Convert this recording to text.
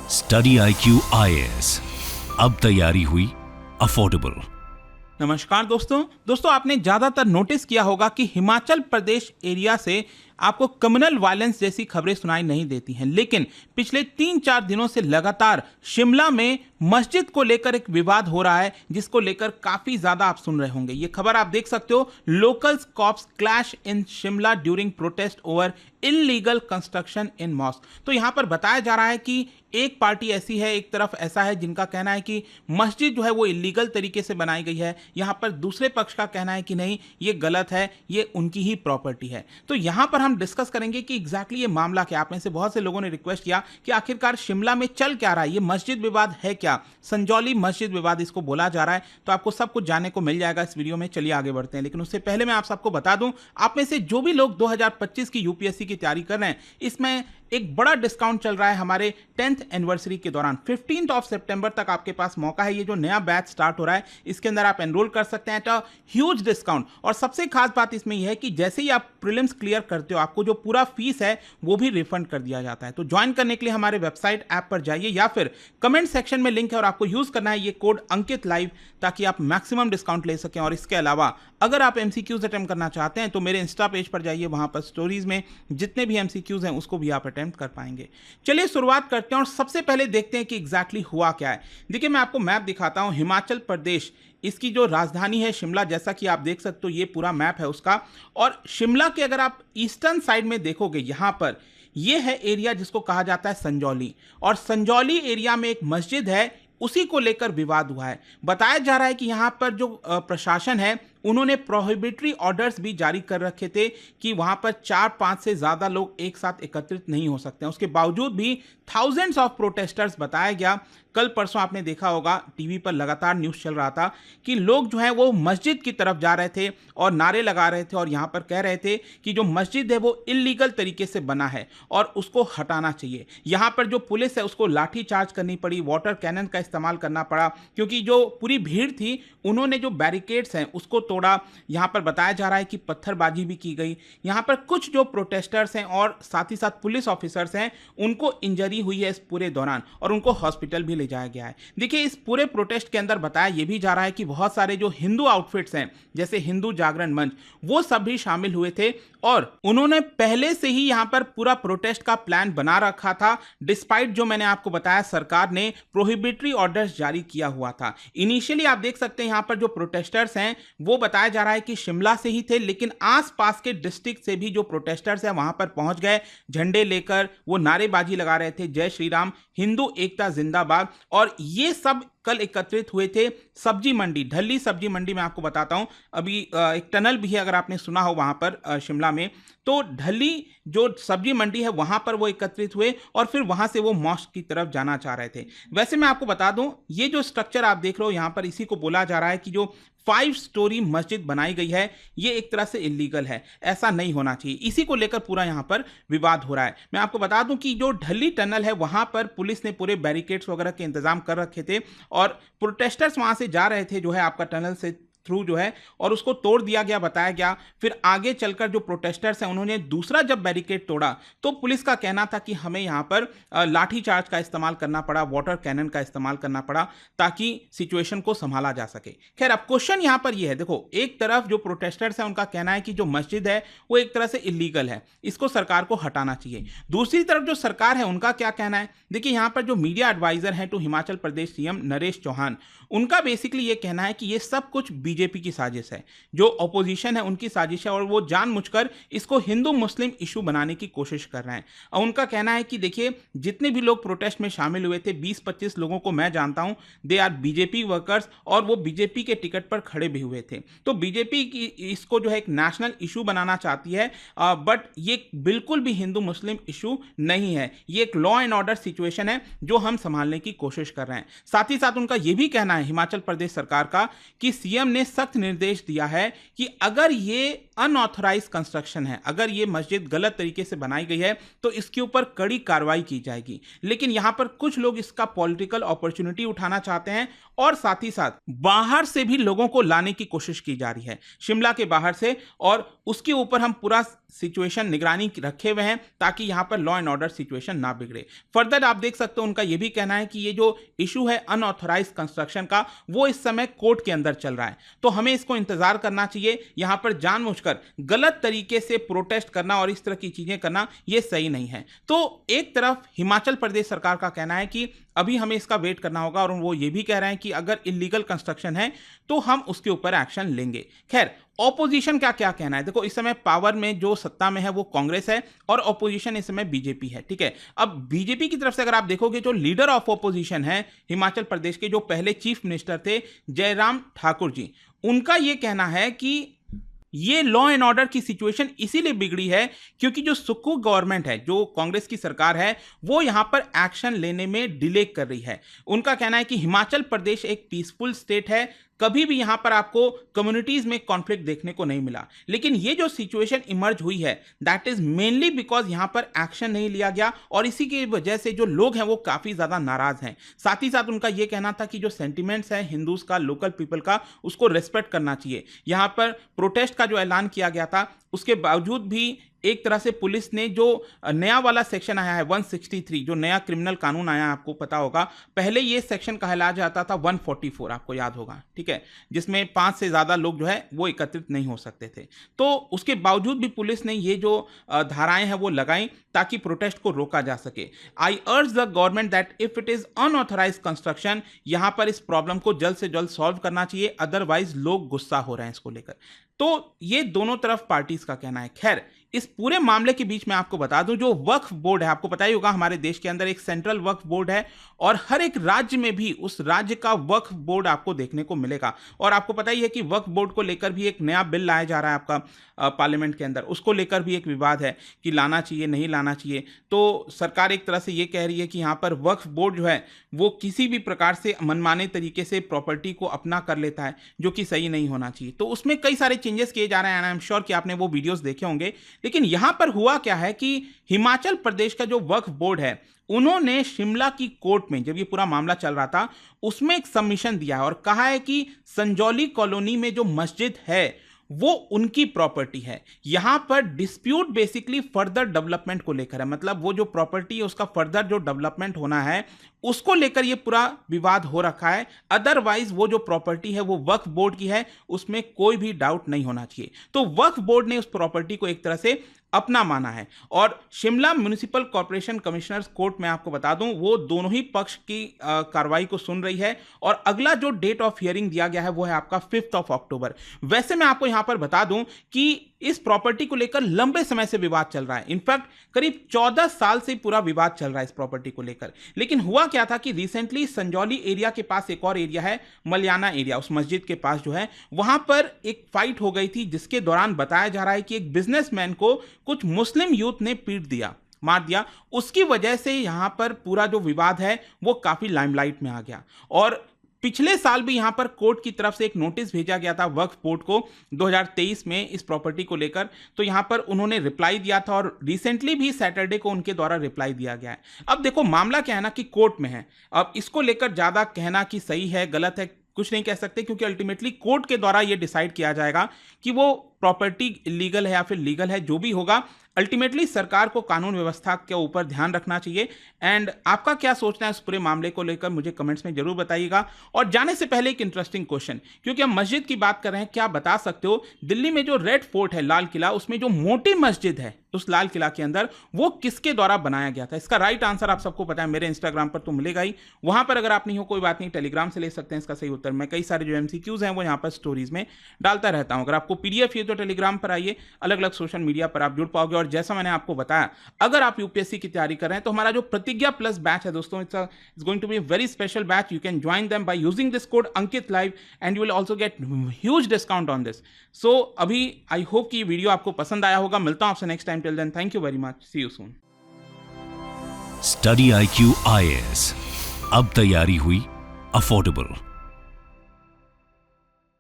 Study IQ IAS, अब तैयारी हुई अफोर्डेबल। नमस्कार दोस्तों आपने ज़्यादातर नोटिस किया होगा कि हिमाचल प्रदेश एरिया से आपको कम्युनल वायलेंस जैसी खबरें सुनाई नहीं देती हैं, लेकिन पिछले 3-4 दिनों से लगातार शिमला में मस्जिद को लेकर एक विवाद हो रहा है, जिसको लेकर काफ़ी ज़्यादा आप सुन रहे होंगे। ये खबर आप देख सकते हो, locals cops clash in Shimla during protest over illegal construction in mosque. तो यहाँ पर बताया जा रहा है कि एक पार्टी ऐसी है, एक तरफ ऐसा है जिनका कहना है कि मस्जिद जो है वो इलीगल तरीके से बनाई गई है, यहाँ पर दूसरे पक्ष का कहना है कि नहीं, ये गलत है, ये उनकी ही प्रॉपर्टी है। तो यहाँ पर हम डिस्कस करेंगे कि एग्जैक्टली ये मामला क्या। आप में से बहुत से लोगों ने रिक्वेस्ट किया कि आखिरकार शिमला में चल क्या रहा है, ये मस्जिद विवाद है क्या, संजौली मस्जिद विवाद इसको बोला जा रहा है। तो आपको सब कुछ जानने को मिल जाएगा इस वीडियो में। चलिए आगे बढ़ते हैं, लेकिन उससे पहले मैं आप सबको बता दूं, आप में से जो भी लोग 2025 की यूपीएससी की तैयारी कर रहे हैं, इसमें एक बड़ा डिस्काउंट चल रहा है हमारे 10th एनिवर्सरी के दौरान। 15 सितंबर तक आपके पास मौका है। ये जो नया बैच स्टार्ट हो रहा है, इसके अंदर आप एनरोल कर सकते हैं एट अ ह्यूज डिस्काउंट। और सबसे खास बात इसमें यह है कि जैसे ही आप प्रीलिम्स क्लियर करते हो, आपको जो पूरा फीस है वो भी रिफंड कर दिया जाता है। तो ज्वाइन करने के लिए हमारे वेबसाइट ऐप पर जाइए या फिर कमेंट सेक्शन में लिंक है और आपको यूज करना है ये कोड अंकित लाइव, ताकि आप मैक्सिमम डिस्काउंट ले सकें। और इसके अलावा अगर आप एमसीक्यूज अटेम्प्ट करना चाहते हैं तो मेरे इंस्टा पेज पर जाइए, वहां पर स्टोरीज में जितने भी एमसीक्यूज हैं उसको भी आप अटेम्प्ट कर पाएंगे। चलिए शुरुआत करते हैं और सबसे पहले देखते हैं कि एग्जैक्टली हुआ क्या है। देखिए, मैं आपको मैप दिखाता हूं। हिमाचल प्रदेश, इसकी जो राजधानी है शिमला, जैसा कि आप देख सकते हो, ये पूरा मैप है उसका। और शिमला के अगर आप ईस्टर्न साइड में देखोगे, यहां पर ये है एरिया जिसको कहा जाता है संजौली। और संजौली एरिया में एक मस्जिद है, उसी को लेकर विवाद हुआ है। बताया जा रहा है कि यहां पर जो प्रशासन है, उन्होंने प्रोहिबिटरी ऑर्डर्स भी जारी कर रखे थे कि वहां पर 4-5 से ज्यादा लोग एक साथ एकत्रित नहीं हो सकते हैं। उसके बावजूद भी थाउजेंड्स ऑफ प्रोटेस्टर्स, बताया गया, कल परसों आपने देखा होगा टीवी पर लगातार न्यूज़ चल रहा था कि लोग जो है वो मस्जिद की तरफ जा रहे थे और नारे लगा रहे थे और यहाँ पर कह रहे थे कि जो मस्जिद है वो इलीगल तरीके से बना है और उसको हटाना चाहिए। यहाँ पर जो पुलिस है उसको लाठी चार्ज करनी पड़ी, वाटर कैनन का इस्तेमाल करना पड़ा, क्योंकि जो पूरी भीड़ थी उन्होंने जो बैरिकेड्स हैं उसको तोड़ा। यहाँ पर बताया जा रहा है कि पत्थरबाजी भी की गई। यहाँ पर कुछ जो प्रोटेस्टर्स हैं और साथ ही साथ पुलिस ऑफिसर्स हैं, उनको इंजरी हुई है इस पूरे दौरान और उनको हॉस्पिटल भी ले जाया गया है। देखिए, इस पूरे प्रोटेस्ट के अंदर बताया यह भी जा रहा है कि बहुत सारे जो हिंदू आउटफिट्स हैं, जैसे हिंदू जागरण मंच, वो सब भी शामिल हुए थे और उन्होंने पहले से ही यहां पर पूरा प्रोटेस्ट का प्लान बना रखा था। डिस्पाइट जो मैंने आपको बताया, सरकार ने प्रोहिबिटरी ऑर्डर्स जारी किया हुआ था। इनिशियली आप देख सकते हैं यहां पर जो प्रोटेस्टर्स हैं वो बताया जा रहा है कि शिमला से ही थे, लेकिन आसपास के डिस्ट्रिक्ट से भी जो प्रोटेस्टर्स हैं वहां पर पहुंच गए। झंडे लेकर वो नारेबाजी लगा रहे थे, जय श्री राम, हिंदू एकता जिंदाबाद। और ये सब कल एकत्रित हुए थे सब्जी मंडी, ढली सब्जी मंडी में। आपको बताता हूं, अभी एक टनल भी है, अगर आपने सुना हो वहां पर शिमला में, तो ढली जो सब्जी मंडी है वहां पर वो एकत्रित हुए और फिर वहां से वो मॉस्क की तरफ जाना चाह रहे थे। वैसे मैं आपको बता दूं, ये जो स्ट्रक्चर आप देख रहे हो यहां पर, इसी को बोला जा रहा है कि जो 5 स्टोरी मस्जिद बनाई गई है, ये एक तरह से इलीगल है, ऐसा नहीं होना चाहिए। इसी को लेकर पूरा यहां पर विवाद हो रहा है। मैं आपको बता दूं कि जो ढली टनल है वहां पर पुलिस ने पूरे बैरिकेड्स वगैरह के इंतजाम कर रखे थे और प्रोटेस्टर्स वहां से जा रहे थे जो है आपका टनल से थ्रू जो है, और उसको तोड़ दिया गया, बताया गया। फिर आगे चलकर जो प्रोटेस्टर्स हैं उन्होंने दूसरा जब बैरिकेड तोड़ा तो पुलिस का कहना था कि हमें यहां पर लाठी चार्ज का इस्तेमाल करना पड़ा, वाटर कैनन का इस्तेमाल करना पड़ा, ताकि सिचुएशन को संभाला जा सके। खैर, अब क्वेश्चन यहां पर यह है, देखो, एक तरफ जो प्रोटेस्टर्स हैं उनका कहना है कि जो मस्जिद है वो एक तरह से इलीगल है, इसको सरकार को हटाना चाहिए। दूसरी तरफ जो सरकार है उनका क्या कहना है? देखिए, यहां पर जो मीडिया एडवाइजर हैं टू हिमाचल प्रदेश सीएम नरेश चौहान, उनका बेसिकली ये कहना है कि ये सब कुछ बीजेपी की साजिश है, जो ऑपोजिशन है उनकी साजिश है और वो जानबूझकर इसको हिंदू मुस्लिम इशू बनाने की कोशिश कर रहे हैं। और उनका कहना है कि देखिए, जितने भी लोग प्रोटेस्ट में शामिल हुए थे, 20-25 लोगों को मैं जानता हूं, दे आर बीजेपी वर्कर्स और वो बीजेपी के टिकट पर खड़े भी हुए थे। तो बीजेपी की इसको जो है एक नेशनल इशू बनाना चाहती है, बट ये बिल्कुल भी हिंदू मुस्लिम इशू नहीं है, ये एक लॉ एंड ऑर्डर सिचुएशन है जो हम संभालने की कोशिश कर रहे हैं। साथ ही साथ उनका यह भी कहना है हिमाचल प्रदेश सरकार का कि सीएम ने सख्त निर्देश दिया है कि अगर ये अनऑथराइज कंस्ट्रक्शन है, अगर ये मस्जिद गलत तरीके से बनाई गई है तो इसके ऊपर कड़ी कार्रवाई की जाएगी। लेकिन यहां पर कुछ लोग इसका पॉलिटिकल अपॉर्चुनिटी उठाना चाहते हैं और साथ ही साथ बाहर से भी लोगों को लाने की कोशिश की जा रही है, शिमला के बाहर से, और उसके ऊपर हम पूरा सिचुएशन निगरानी रखे हुए हैं ताकि यहां पर लॉ एंड ऑर्डर सिचुएशन ना बिगड़े। फर्दर आप देख सकते हो उनका यह भी कहना है कि ये जो इशू है अनऑथराइज कंस्ट्रक्शन का, वो इस समय कोर्ट के अंदर चल रहा है, तो हमें इसको इंतजार करना चाहिए। यहां पर जानबूझकर गलत तरीके से प्रोटेस्ट करना और इस तरह की चीजें करना ये सही नहीं है। तो एक तरफ हिमाचल प्रदेश सरकार का कहना है कि अभी हमें इसका वेट करना होगा, और वो ये भी कह रहे हैं कि अगर इलीगल कंस्ट्रक्शन है तो हम उसके ऊपर एक्शन लेंगे। खैर, ऑपोजिशन का क्या कहना है? देखो, इस समय पावर में जो सत्ता में है वो कांग्रेस है और ऑपोजिशन इस समय बीजेपी है, ठीक है। अब बीजेपी की तरफ से अगर आप देखोगे, जो लीडर ऑफ ऑपोजिशन है हिमाचल प्रदेश के, जो पहले चीफ मिनिस्टर थे जयराम ठाकुर जी, उनका यह कहना है कि ये लॉ एंड ऑर्डर की सिचुएशन इसीलिए बिगड़ी है क्योंकि जो सुक्खू गवर्नमेंट है, जो कांग्रेस की सरकार है, वो यहां पर एक्शन लेने में डिले कर रही है। उनका कहना है कि हिमाचल प्रदेश एक पीसफुल स्टेट है, कभी भी यहां पर आपको कम्युनिटीज में कॉन्फ्लिक्ट देखने को नहीं मिला, लेकिन ये जो सिचुएशन इमर्ज हुई है दैट इज मेनली बिकॉज यहां पर एक्शन नहीं लिया गया, और इसी की वजह से जो लोग हैं वो काफी ज्यादा नाराज हैं। साथ ही साथ उनका यह कहना था कि जो सेंटिमेंट्स है हिंदूज का, लोकल पीपल का, उसको रेस्पेक्ट करना चाहिए। यहां पर प्रोटेस्ट का जो ऐलान किया गया था उसके बावजूद भी एक तरह से पुलिस ने जो नया वाला सेक्शन आया है 163, जो नया क्रिमिनल कानून आया है, आपको पता होगा, पहले ये सेक्शन कहलाया जाता था 144, आपको याद होगा, ठीक है, जिसमें 5 से ज्यादा लोग जो है वो एकत्रित नहीं हो सकते थे। तो उसके बावजूद भी पुलिस ने ये जो धाराएं हैं वो लगाई ताकि प्रोटेस्ट को रोका जा सके। I urge the government that if it is unauthorized construction, यहां पर इस प्रॉब्लम को जल्द से जल्द सॉल्व करना चाहिए, अदरवाइज लोग गुस्सा हो रहे हैं इसको लेकर। तो ये दोनों तरफ पार्टीज का कहना है। खैर, इस पूरे मामले के बीच में आपको बता दूं, जो वक्फ बोर्ड है, आपको पता ही होगा हमारे देश के अंदर एक सेंट्रल वक्फ बोर्ड है, और हर एक राज्य में भी उस राज्य का वक्फ बोर्ड आपको देखने को मिलेगा। और आपको पता ही है कि वक्फ बोर्ड को लेकर भी एक नया बिल लाया जा रहा है आपका पार्लियामेंट के अंदर, उसको लेकर भी एक विवाद है कि लाना चाहिए नहीं लाना चाहिए। तो सरकार एक तरह से ये कह रही है कि यहाँ पर वक्फ बोर्ड जो है वो किसी भी प्रकार से मनमाने तरीके से प्रॉपर्टी को अपना कर लेता है, जो कि सही नहीं होना चाहिए। तो उसमें कई सारे चेंजेस किए जा रहे हैं, आई एम श्योर कि आपने वो वीडियोस देखे होंगे। लेकिन यहां पर हुआ क्या है कि हिमाचल प्रदेश का जो वक्फ बोर्ड है, उन्होंने शिमला की कोर्ट में, जब ये पूरा मामला चल रहा था, उसमें एक सबमिशन दिया है और कहा है कि संजौली कॉलोनी में जो मस्जिद है वो उनकी प्रॉपर्टी है। यहां पर डिस्प्यूट बेसिकली फर्दर डेवलपमेंट को लेकर है, मतलब वो जो प्रॉपर्टी है उसका फर्दर जो डेवलपमेंट होना है उसको लेकर ये पूरा विवाद हो रखा है। अदरवाइज वो जो प्रॉपर्टी है वो वक्फ बोर्ड की है, उसमें कोई भी डाउट नहीं होना चाहिए। तो वक्फ बोर्ड ने उस प्रॉपर्टी को एक तरह से अपना माना है, और Shimla municipal corporation commissioners court में आपको बता दूं, वो दोनों ही पक्ष की कार्रवाई को सुन रही है, और अगला जो डेट ऑफ हियरिंग दिया गया है वो है आपका 5 अक्टूबर। वैसे मैं आपको यहां पर बता दूं कि इस प्रॉपर्टी को लेकर लंबे समय से विवाद चल रहा है, इनफैक्ट करीब 14 साल से पूरा विवाद चल रहा है इस प्रॉपर्टी को लेकर। लेकिन हुआ क्या था कि रिसेंटली संजौली एरिया के पास एक और एरिया है, मलियाना एरिया, उस मस्जिद के पास जो है, वहां पर एक फाइट हो गई थी, जिसके दौरान बताया जा रहा है कि एक बिजनेसमैन को कुछ मुस्लिम यूथ ने पीट दिया, मार दिया। उसकी वजह से यहां पर पूरा जो विवाद है वो काफी लाइमलाइट में आ गया। और पिछले साल भी यहां पर कोर्ट की तरफ से एक नोटिस भेजा गया था वक्फ बोर्ड को 2023 में इस प्रॉपर्टी को लेकर, तो यहां पर उन्होंने रिप्लाई दिया था, और रिसेंटली भी सैटरडे को उनके द्वारा रिप्लाई दिया गया है। अब देखो, मामला क्या है ना कि कोर्ट में है, अब इसको लेकर ज्यादा कहना कि सही है गलत है कुछ नहीं कह सकते, क्योंकि अल्टीमेटली कोर्ट के द्वारा यह डिसाइड किया जाएगा कि वो प्रॉपर्टी इलीगल है या फिर लीगल है। जो भी होगा, अल्टीमेटली सरकार को कानून व्यवस्था के ऊपर ध्यान रखना चाहिए। एंड आपका क्या सोचना है इस पूरे मामले को लेकर, मुझे कमेंट्स में जरूर बताइएगा। और जाने से पहले एक इंटरेस्टिंग क्वेश्चन, क्योंकि हम मस्जिद की बात कर रहे हैं, क्या बता सकते हो दिल्ली में जो रेड फोर्ट है, लाल किला, उसमें जो मोटी मस्जिद है उस लाल किला के अंदर, वो किसके द्वारा बनाया गया था? इसका राइट आंसर आप सबको पता है, मेरे इंस्टाग्राम पर तो मिलेगा ही, वहां पर अगर आप नहीं हो कोई बात नहीं, टेलीग्राम से ले सकते हैं इसका सही उत्तर। मैं कई सारे जो एमसीक्यूज हैं वो यहाँ पर स्टोरीज में डालता रहता हूं। अगर आपको पीडीएफ चाहिए तो टेलीग्राम पर आइए, अलग अलग सोशल मीडिया पर आप जुड़ पाओगे। और जैसा मैंने आपको बताया, अगर आप यूपीएससी की तैयारी कर रहे हैं तो हमारा जो प्रतिज्ञा प्लस बैच है दोस्तों, it's going to be very special batch. You can join them by using this code Ankit live and you will also get huge discount on this. So अभी आई होप कि वीडियो आपको पसंद आया होगा। मिलता हूं आपसे next time, till then thank you very much, see you soon. Study IQ IAS, अब तैयारी हुई अफोर्डेबल।